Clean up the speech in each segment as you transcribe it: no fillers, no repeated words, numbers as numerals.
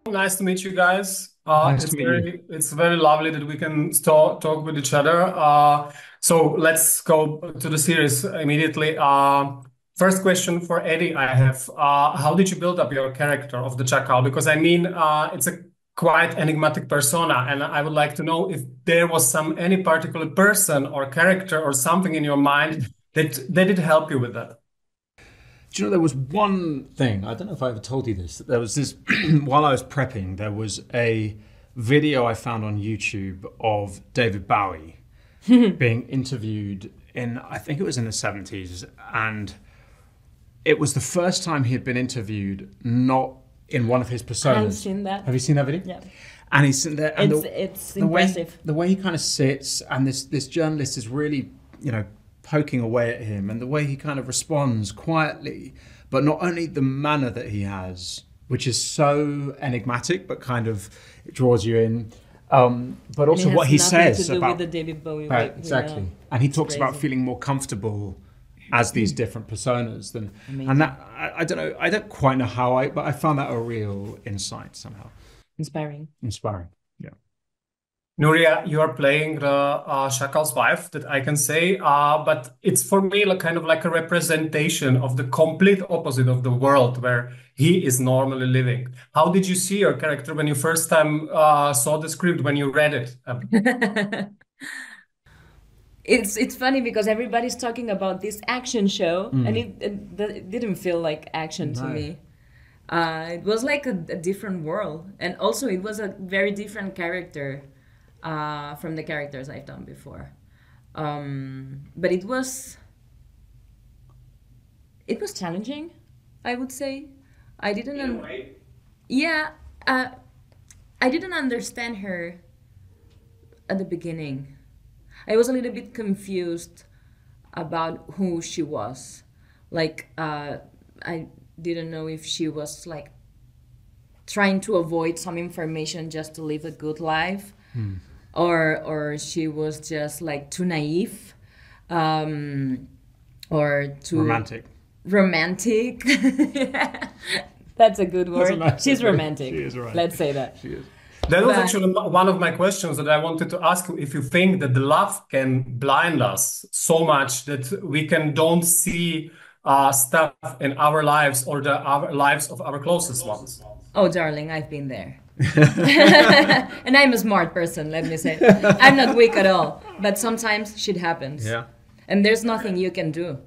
Nice to meet you guys. Nice to meet you. It's very lovely that we can talk with each other. So let's go to the series immediately. First question for Eddie, I have. How did you build up your character of the Jackal? Because I mean, it's a quite enigmatic persona, and I would like to know if there was any particular person or character or something in your mind that did help you with that. Do you know there was one thing, I don't know if I ever told you this. There was this, while I was prepping, there was a video I found on YouTube of David Bowie being interviewed in, I think it was in the 70s. And it was the first time he had been interviewed, not in one of his I haven't personas. seen that. Have you seen that video? Yeah, And he's sitting there, and it's the way impressive. the way he kind of sits, and this journalist is really, poking away at him, and the way he kind of responds quietly, but not only the manner that he has, which is so enigmatic, but kind of it draws you in, but And it also what has he nothing to says do about with the David Bowie right, way. exactly, and he It's talks about crazy. feeling more comfortable as these different personas than, Amazing. and that I don't know, I don't quite know how but I found that a real insight somehow, Inspiring. inspiring. Yeah. Nuria, you are playing the Shakal's wife, that I can say, but it's for me like kind of like a representation of the complete opposite of the world where he is normally living. How did you see your character when you first time saw the script, when you read it? It's funny because everybody's talking about this action show, and Mm. it didn't feel like action to No. me. It was like a different world, and also it was a very different character from the characters I've done before. But it was challenging, I would say. I didn't. Yeah, I didn't understand her at the beginning. I was a little bit confused about who she was. Like, I didn't know if she was like trying to avoid some information just to live a good life, or she was just like too naive, um, or too Romantic. romantic. Yeah. That's a good That's a word. nice She's word. romantic. She is right. Let's say that. She is. That was But actually one of my questions that I wanted to ask you, if you think that the love can blind us so much that we can don't see stuff in our lives or our lives of our closest ones. oh, darling, I've been there. And I'm a smart person, let me say. I'm not weak at all. But sometimes shit happens. Yeah. And there's nothing you can do.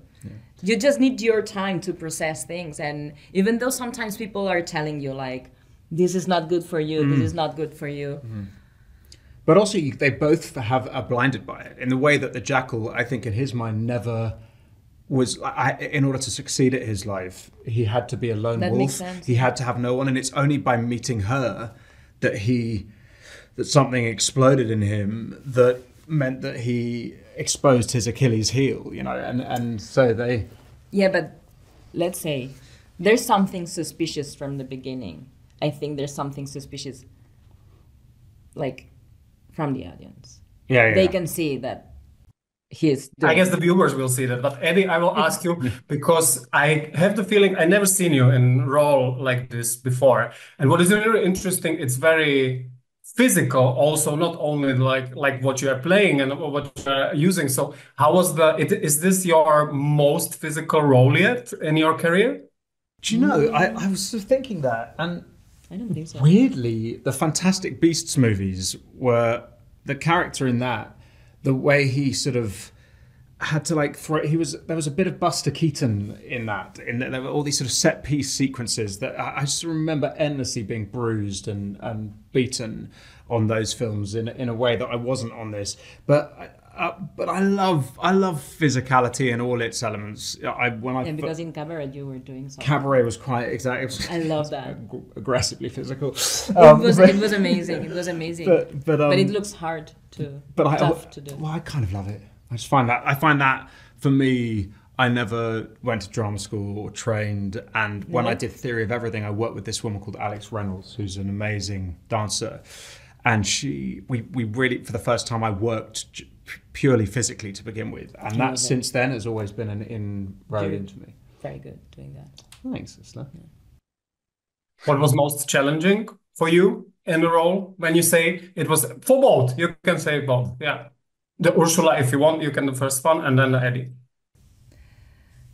You just need your time to process things. And even though sometimes people are telling you, like, this is not good for you, this is not good for you. But also, they both are blinded by it in the way that the Jackal, I think, in his mind, never was. In order to succeed at his life, he had to be a lone That wolf. makes sense. He had to have no one, and it's only by meeting her that something exploded in him that meant that he exposed his Achilles heel. And so they. Yeah, but let's say there's something suspicious from the beginning. I think there's something suspicious, like, from the audience. Yeah. They can see that he's I doing. guess the viewers will see that. But Eddie, I will ask you because I have the feeling I never seen you in role like this before. And what is really interesting, it's very physical also, not only like what you are playing and what you are using. So how was is this your most physical role yet in your career? Do you know? I was sort of thinking that, and I don't think so. weirdly, the Fantastic Beasts movies were the character in that, the way he sort of had to like throw. There was a bit of Buster Keaton in that. There were all these sort of set piece sequences that I just remember endlessly being bruised and beaten on those films in a way that I wasn't on this. But I love physicality and all its elements. And because in Cabaret you were doing something. Cabaret was quite exactly. I love that. Aggressively physical. It was amazing. It was amazing. But it looks hard to tough to do. Well, I kind of love it. I find that for me, I never went to drama school or trained, and when I did Theory of Everything, I worked with this woman called Alex Reynolds, who's an amazing dancer, and we really, for the first time, I worked purely physically to begin with, and that since then has always been an inroad into me. Very good doing that. Thanks, Isla. What was most challenging for you in the role when you say it was for both? You can say both. Yeah. The Ursula, if you want, you can the first one, and then the Eddie.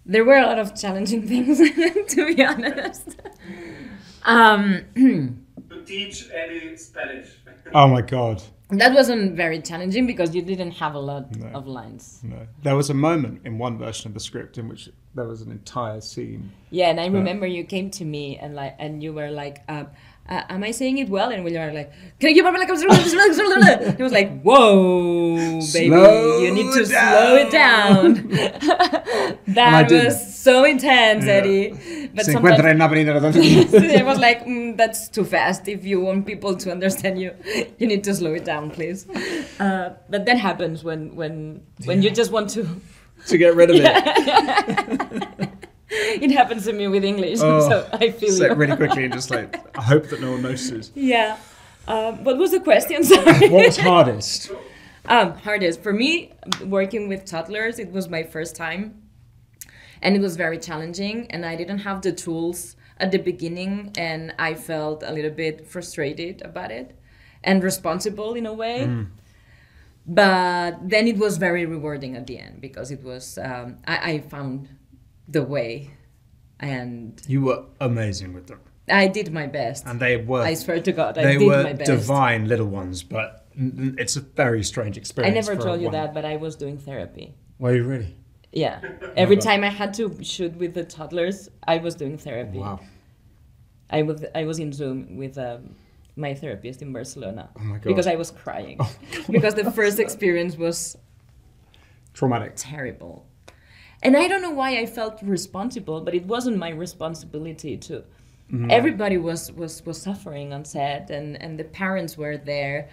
There were a lot of challenging things, to be honest. To teach Eddie Spanish. Oh my God. That wasn't very challenging because you didn't have a lot of lines. No. There was a moment in one version of the script in which there was an entire scene. Yeah, and I remember you came to me and you were like, am I saying it well? And we were like, can you it was like, whoa, baby, you need to slow it down. That was so intense, Eddie. But sometimes it was like, that's too fast. If you want people to understand you, you need to slow it down, please. But that happens when you just want to get rid of it. It happens to me with English, so I feel you. Really quickly and just like, I hope that no one notices. Yeah. What was the question? Sorry. What was hardest? Hardest. For me, working with toddlers, it was my first time. And it was very challenging. And I didn't have the tools at the beginning. And I felt a little bit frustrated about it. And responsible in a way. But then it was very rewarding at the end. Because it was, I found the way, and you were amazing with them. I did my best, and they were. I swear to God, I did my best. They were divine little ones, but it's a very strange experience. I never told you that, but I was doing therapy. Were you really? Yeah. Every time I had to shoot with the toddlers, I was doing therapy. Wow. I was in Zoom with my therapist in Barcelona. Oh my God. Because I was crying. Because the first experience was traumatic, terrible. And I don't know why I felt responsible, but it wasn't my responsibility to. Everybody was suffering on set, and the parents were there,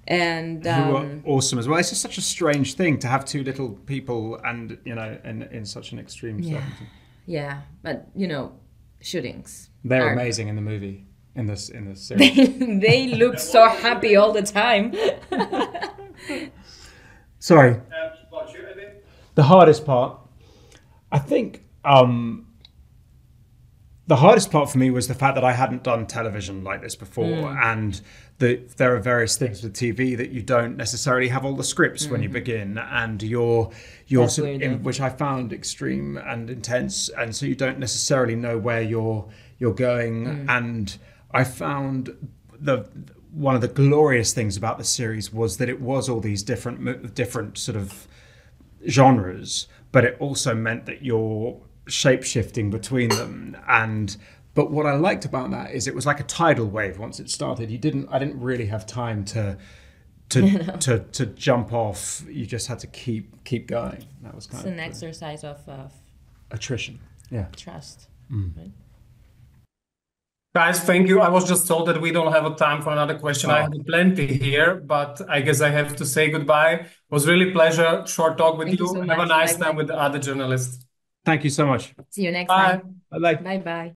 and who were awesome as well. It's just such a strange thing to have two little people, and in such an extreme circumstance. Yeah, but shootings. They're amazing in the movie, in this series. They look so happy all the time. Sorry. The hardest part. I think the hardest part for me was the fact that I hadn't done television like this before, and there are various things with TV that you don't necessarily have all the scripts when you begin, and you're which I found extreme and intense, and so you don't necessarily know where you're going. And I found one of the glorious things about the series was that it was all these different sort of genres, but it also meant that you're shape-shifting between them. But what I liked about that is it was like a tidal wave. Once it started, I didn't really have time to jump off. You just had to keep going. That was kind of an exercise of attrition. Yeah, trust. Right? Guys, thank you. I was just told that we don't have a time for another question. I have plenty here, but I guess I have to say goodbye. It was really a pleasure. Short talk with you. So have a nice time with the other journalists. Thank you so much. See you next time. Bye. Bye-bye.